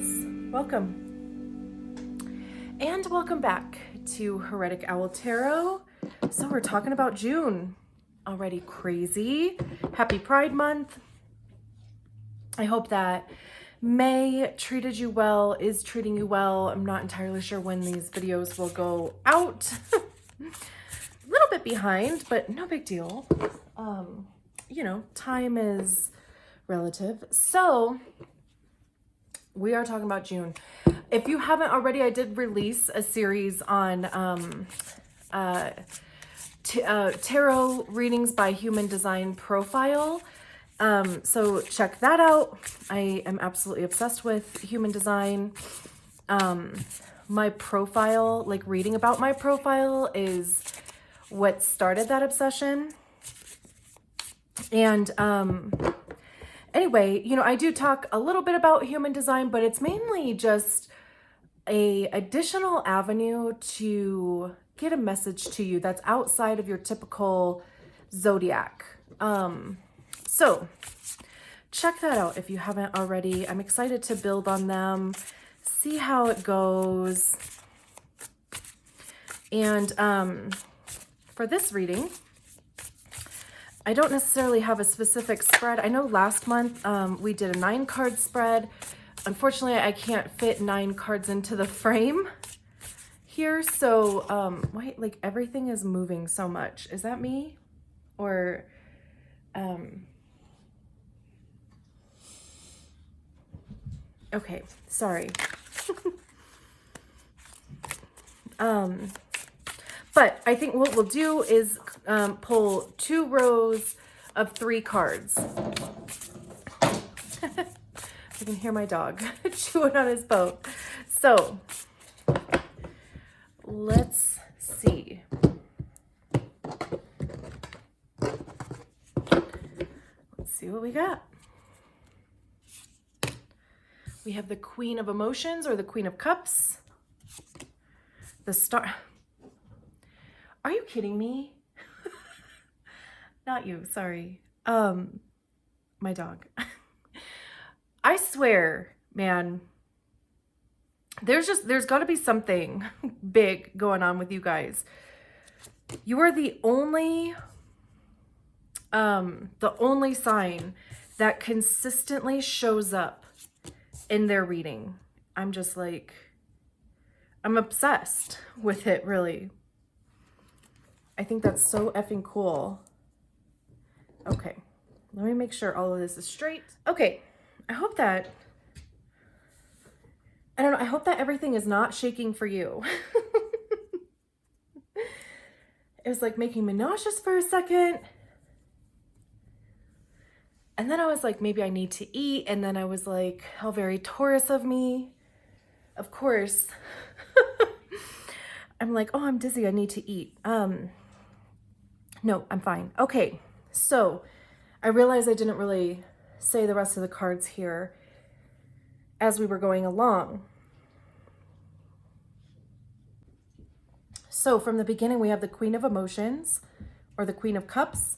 Aquarius, welcome. And welcome back to Heretic Owl Tarot. So we're talking about June. Already crazy. Happy Pride Month. I hope that May treated you well, is treating you well. I'm not entirely sure when these videos will go out. A little bit behind, but no big deal. You know, time is relative. So we are talking about June. If you haven't already, I did release a series on tarot readings by human design profile. So check that out. I am absolutely obsessed with human design. My profile, like reading about my profile, is what started that obsession. And anyway, you know, I do talk a little bit about human design, but it's mainly just a additional avenue to get a message to you that's outside of your typical zodiac. So check that out if you haven't already. I'm excited to build on them, see how it goes. And for this reading, I don't necessarily have a specific spread. I know last month we did a 9-card spread. Unfortunately, I can't fit 9 cards into the frame here. So, wait, like everything is moving so much. Is that me? Or, okay, sorry. But I think what we'll do is pull 2 rows of 3 cards. I can hear my dog chewing on his bone. So let's see. Let's see what we got. We have the Queen of Emotions, or the Queen of Cups. The Star. Are you kidding me? Not you, sorry. My dog. I swear, man, there's got to be something big going on with you guys. You are the only sign that consistently shows up in their reading. I'm just like, I'm obsessed with it, really. I think that's so effing cool. Okay, let me make sure all of this is straight. Okay, I hope that, I don't know, I hope that everything is not shaking for you. It was like making me nauseous for a second. And then I was like, maybe I need to eat. And then I was like, how very Taurus of me. Of course. I'm like, oh, I'm dizzy, I need to eat. No, I'm fine. Okay, so I realized I didn't really say the rest of the cards here as we were going along. So from the beginning, we have the Queen of Emotions, or the Queen of Cups.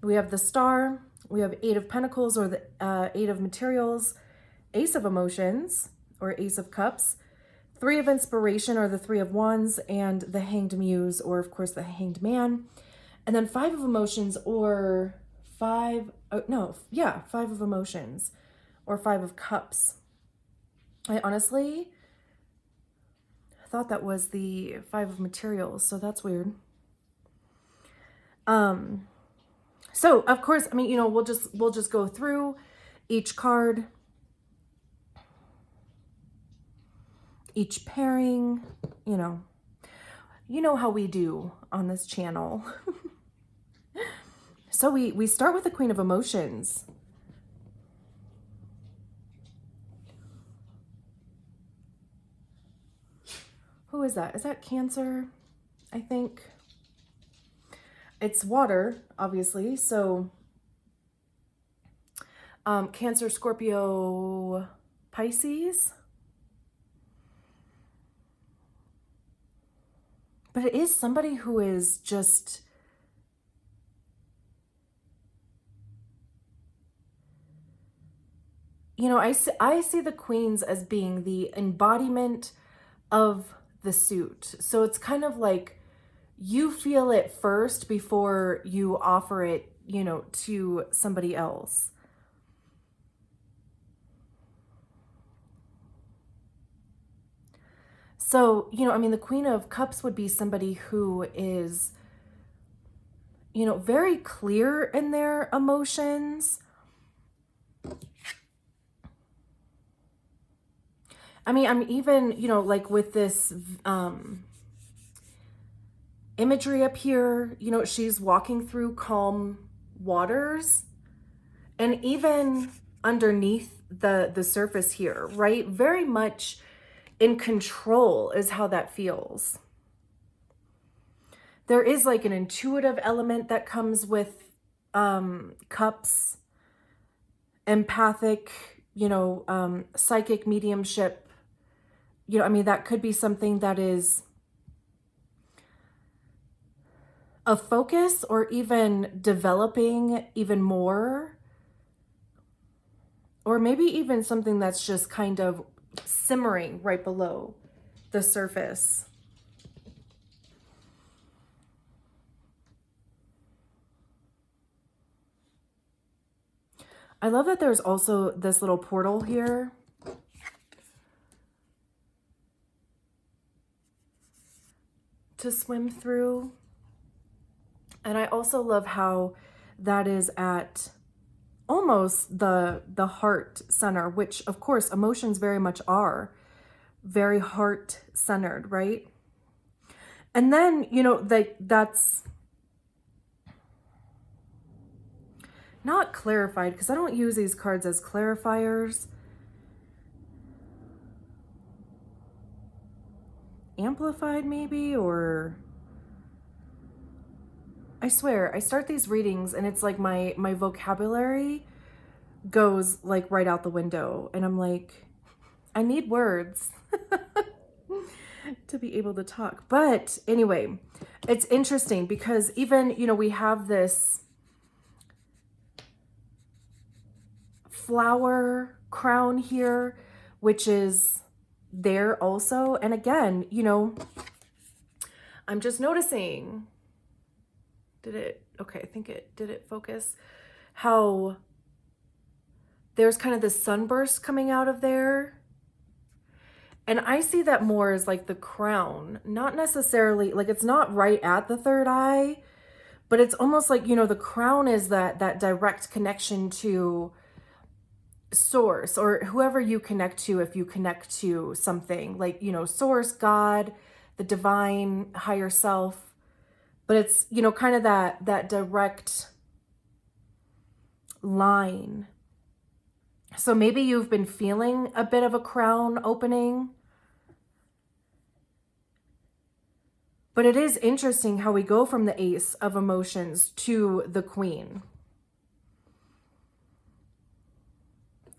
We have the Star. We have 8 of Pentacles, or the 8 of Materials. Ace of Emotions, or Ace of Cups. 3 of Inspiration, or the 3 of Wands, and the Hanged Muse, or of course the Hanged Man. And then 5 of Emotions, or 5 of Emotions, or 5 of Cups. I honestly thought that was the 5 of Materials, so that's weird. So of course, I mean, you know, we'll just go through each card, each pairing, you know how we do on this channel. So we start with the Queen of Emotions. Who is that? Is that Cancer? I think. It's water, obviously. So Cancer, Scorpio, Pisces. But it is somebody who is just you know, I see the queens as being the embodiment of the suit. So it's kind of like you feel it first before you offer it, you know, to somebody else. So, you know, I mean, the Queen of Cups would be somebody who is, you know, very clear in their emotions. I mean, I'm even, you know, like with this imagery up here, you know, she's walking through calm waters, and even underneath the surface here, right? Very much in control is how that feels. There is like an intuitive element that comes with cups, empathic, you know, psychic mediumship. You know, I mean, that could be something that is a focus or even developing even more. Or maybe even something that's just kind of simmering right below the surface. I love that there's also this little portal here. To swim through. And I also love how that is at almost the heart center, which of course emotions very much are very heart centered, right? And then, you know, that's not clarified because I don't use these cards as clarifiers. Amplified maybe, or I swear I start these readings and it's like my vocabulary goes like right out the window, and I'm like, I need words to be able to talk. But anyway, it's interesting because even, you know, we have this flower crown here, which is there also. And again, you know, I'm just noticing, okay, I think did it focus? How there's kind of this sunburst coming out of there. And I see that more as like the crown, not necessarily, like it's not right at the third eye, but it's almost like, you know, the crown is that direct connection to source or whoever you connect to. If you connect to something like, you know, source, God, the divine, higher self, but it's, you know, kind of that direct line. So maybe you've been feeling a bit of a crown opening. But it is interesting how we go from the Ace of Emotions to the Queen.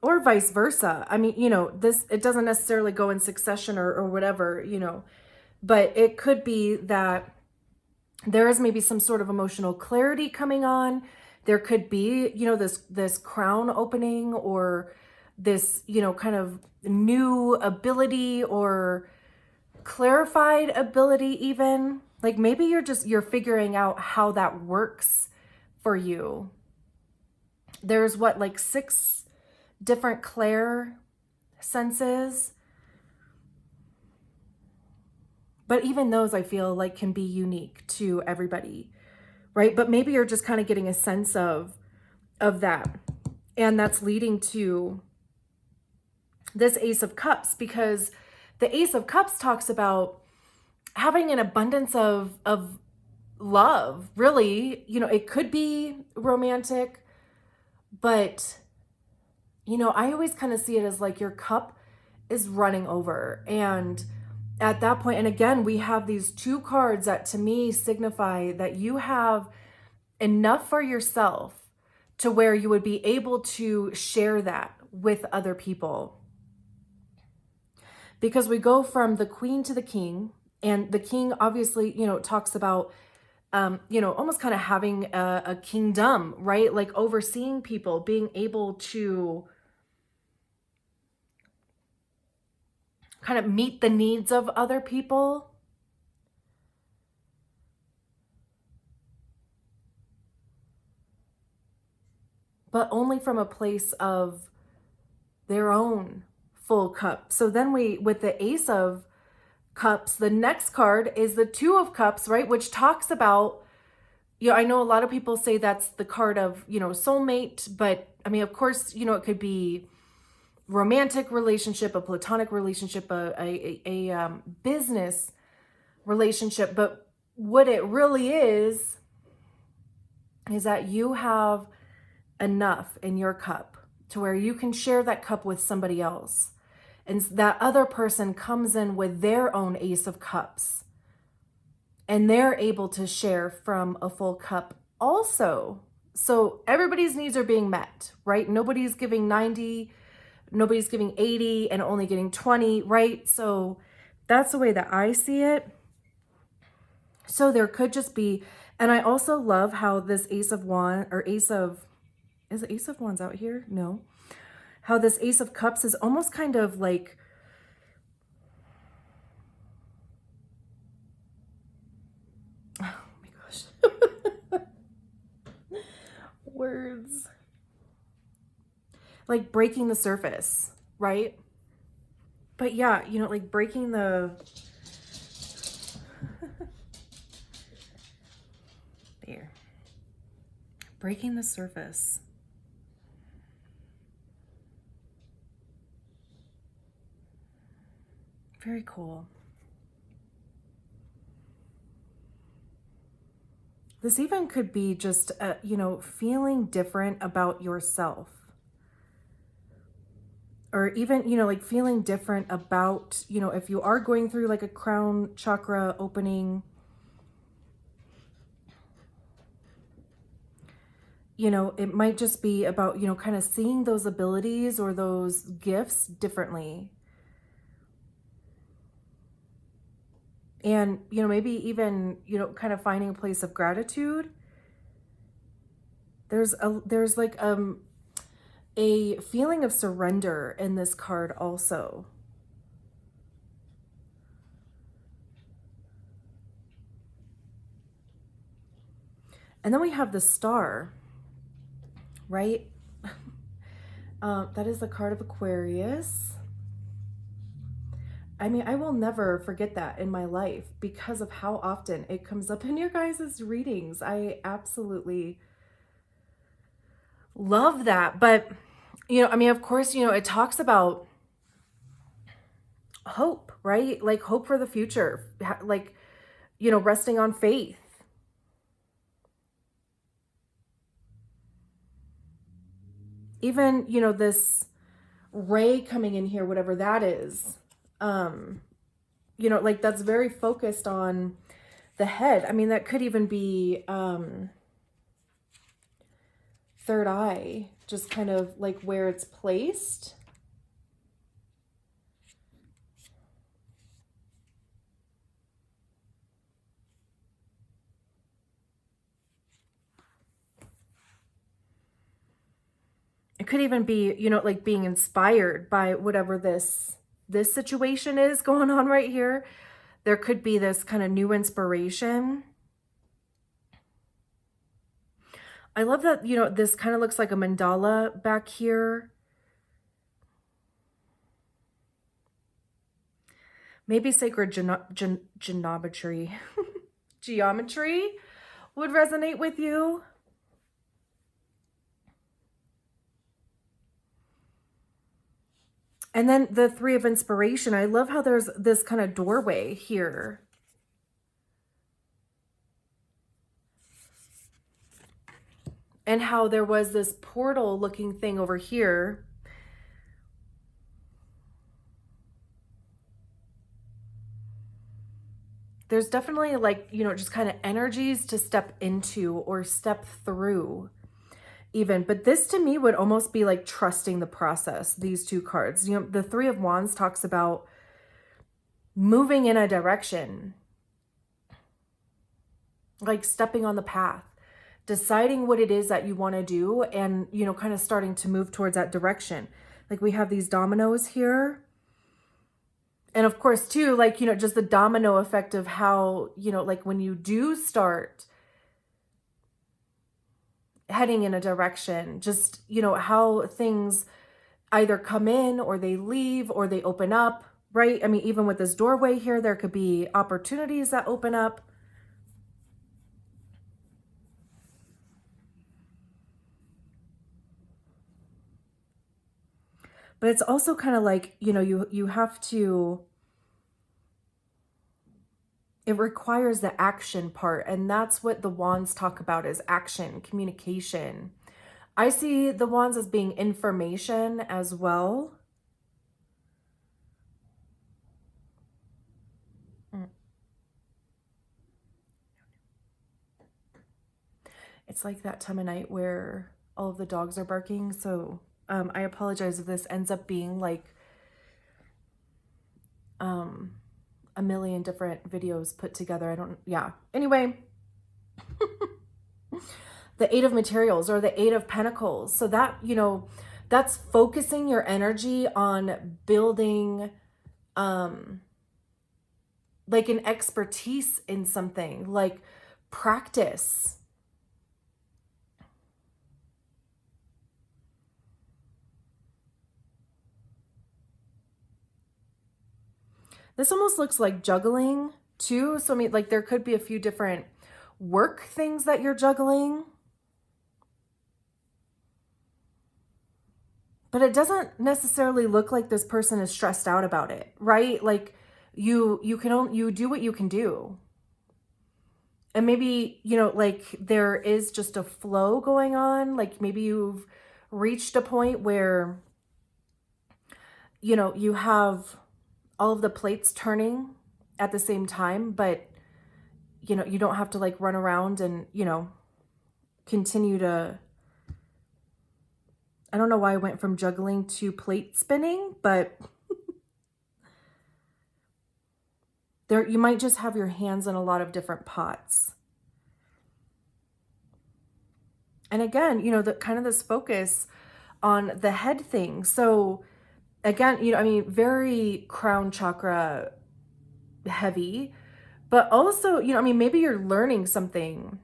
Or vice versa. I mean, you know, it doesn't necessarily go in succession or whatever, you know, but it could be that there is maybe some sort of emotional clarity coming on. There could be, you know, this crown opening, or this, you know, kind of new ability or clarified ability even. Like maybe you're figuring out how that works for you. There's what, like 6 different clair senses. But even those I feel like can be unique to everybody, right? But maybe you're just kind of getting a sense of that. And that's leading to this Ace of Cups, because the Ace of Cups talks about having an abundance of love, really. You know, it could be romantic, but, you know, I always kind of see it as like your cup is running over. And at that point, and again, we have these 2 cards that to me signify that you have enough for yourself to where you would be able to share that with other people. Because we go from the Queen to the King, and the King obviously, you know, talks about, you know, almost kind of having a kingdom, right? Like overseeing people, being able to kind of meet the needs of other people. But only from a place of their own full cup. So then with the Ace of Cups, the next card is the Two of Cups, right? Which talks about, I know a lot of people say that's the card of, soulmate, but I mean, of course, it could be romantic relationship, a platonic relationship, a business relationship. But what it really is that you have enough in your cup to where you can share that cup with somebody else. And that other person comes in with their own Ace of Cups. And they're able to share from a full cup also. So everybody's needs are being met, right? Nobody's giving 90, nobody's giving 80 and only getting 20, right? So that's the way that I see it. So there could just be, and I also love how this Ace of Wands, or is it Ace of Wands out here? No. How this Ace of Cups is almost kind of like, oh my gosh. Words. Like breaking the surface, right? But yeah, like breaking the, there. Breaking the surface. Very cool. This even could be just, feeling different about yourself. Or even, like feeling different about, if you are going through like a crown chakra opening, it might just be about, kind of seeing those abilities or those gifts differently. And, maybe even, kind of finding a place of gratitude. There's like a feeling of surrender in this card also. And then we have the Star, right? That is the card of Aquarius. I mean, I will never forget that in my life because of how often it comes up in your guys' readings. I absolutely love that. But, of course, it talks about hope, right? Like hope for the future, like, resting on faith. Even, this ray coming in here, whatever that is, like that's very focused on the head. I mean, that could even be third eye, just kind of like where it's placed. It could even be, like being inspired by whatever this situation is going on right here. There could be this kind of new inspiration. I love that, this kind of looks like a mandala back here. Maybe sacred geometry would resonate with you. And then the Three of Inspiration. I love how there's this kind of doorway here. And how there was this portal looking thing over here. There's definitely like, just kind of energies to step into or step through even. But this to me would almost be like trusting the process, these two cards. The Three of Wands talks about moving in a direction, like stepping on the path, deciding what it is that you want to do and, kind of starting to move towards that direction. Like we have these dominoes here. And of course too, like, you know, just the domino effect of how, you know, like when you do start heading in a direction, just, you know, how things either come in or they leave or they open up, right? I mean, even with this doorway here, there could be opportunities that open up. But it's also kind of like, you know, you have to, it requires the action part. And that's what the wands talk about, is action, communication. I see the wands as being information as well. It's like that time of night where all of the dogs are barking. So I apologize if this ends up being like a million different videos put together. I don't, yeah. Anyway, the Eight of Materials or the Eight of Pentacles. So that, you know, that's focusing your energy on building like an expertise in something, like practice. This almost looks like juggling too. So I mean, like there could be a few different work things that you're juggling. But it doesn't necessarily look like this person is stressed out about it, right? Like you do what you can do. And maybe, you know, like there is just a flow going on. Like maybe you've reached a point where, you know, you have all of the plates turning at the same time, but, you know, you don't have to like run around and, you know, continue to, I don't know why I went from juggling to plate spinning, but there, you might just have your hands in a lot of different pots. And again, you know, the kind of this focus on the head thing. So again, you know, I mean, very crown chakra heavy, but also, you know, I mean, maybe you're learning something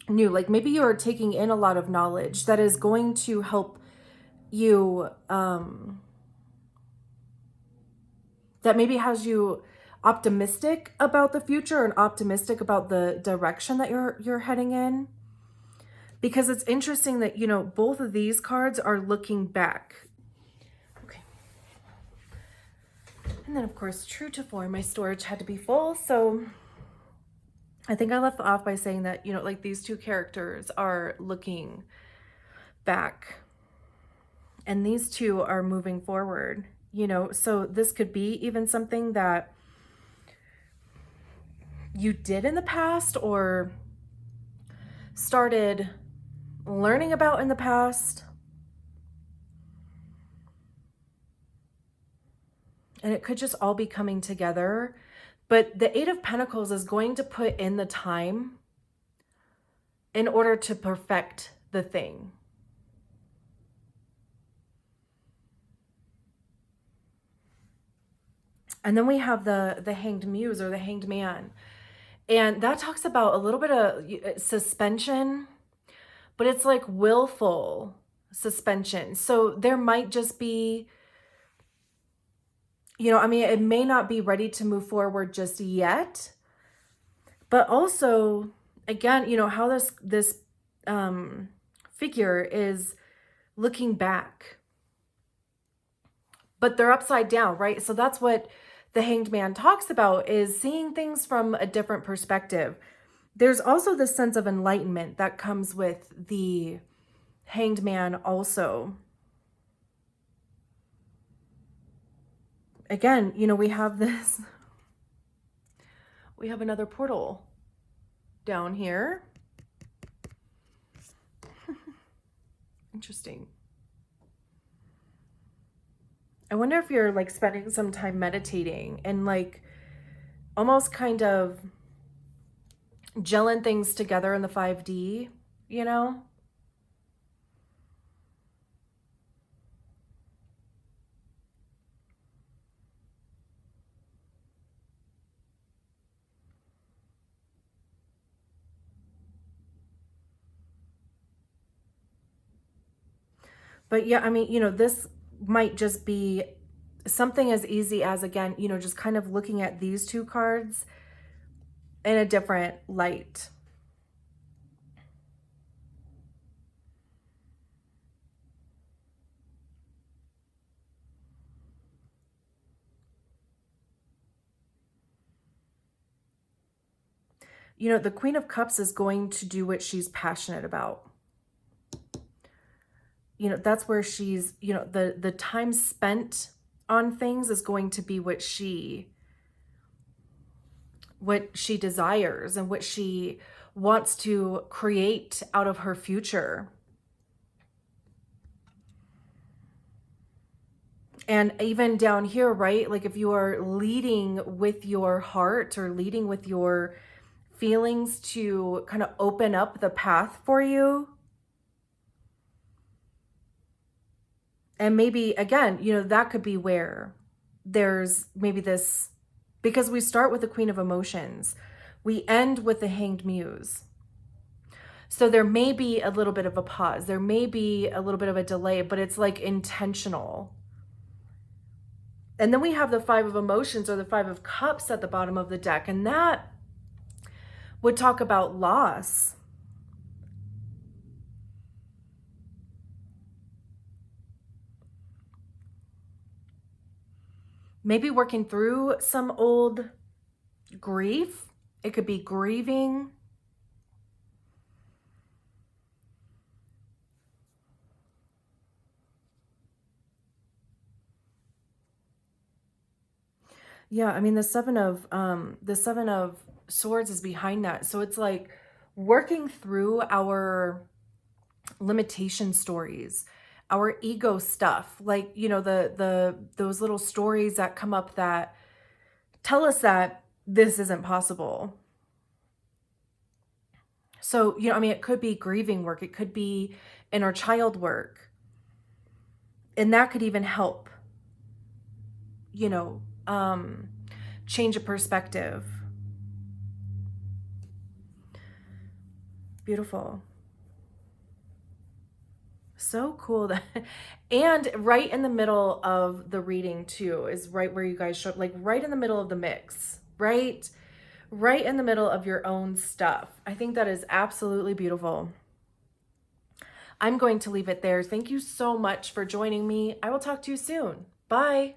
new. Like maybe you're taking in a lot of knowledge that is going to help you, that maybe has you optimistic about the future and optimistic about the direction that you're heading in. Because it's interesting that, you know, both of these cards are looking back. Okay. And then of course, true to form, my storage had to be full. So I think I left off by saying that, you know, like these two characters are looking back and these two are moving forward, you know. So this could be even something that you did in the past or started learning about in the past. And it could just all be coming together. But the Eight of Pentacles is going to put in the time in order to perfect the thing. And then we have the Hanged Muse or the Hanged Man. And that talks about a little bit of suspension, but it's like willful suspension. So there might just be, you know, I mean, it may not be ready to move forward just yet, but also, again, you know, how this figure is looking back, but they're upside down, right? So that's what the Hanged Man talks about, is seeing things from a different perspective. There's also this sense of enlightenment that comes with the Hanged Man also. Again, you know, we have this, we have another portal down here. Interesting. I wonder if you're like spending some time meditating and like almost kind of gelling things together in the 5D, you know? But yeah, I mean, this might just be something as easy as, again, just kind of looking at these two cards in a different light. The Queen of Cups is going to do what she's passionate about. That's where she's, the time spent on things is going to be what she desires and what she wants to create out of her future. And even down here, right? Like if you are leading with your heart or leading with your feelings to kind of open up the path for you. And maybe, again, that could be where there's maybe this, because we start with the Queen of Emotions, we end with the Hanged Muse. So there may be a little bit of a pause. There may be a little bit of a delay, but it's like intentional. And then we have the Five of Emotions or the Five of Cups at the bottom of the deck. And that would talk about loss. Maybe working through some old grief. It could be grieving. Yeah, I mean the Seven of Swords is behind that. So it's like working through our limitation stories, our ego stuff, like, those little stories that come up that tell us that this isn't possible. So, I mean, it could be grieving work. It could be inner child work. And that could even help, change a perspective. Beautiful. So cool. That, and right in the middle of the reading too is right where you guys show up, like right in the middle of the mix, right in the middle of your own stuff. I think that is absolutely beautiful. I'm going to leave it there. Thank you so much for joining me. I will talk to you soon. Bye.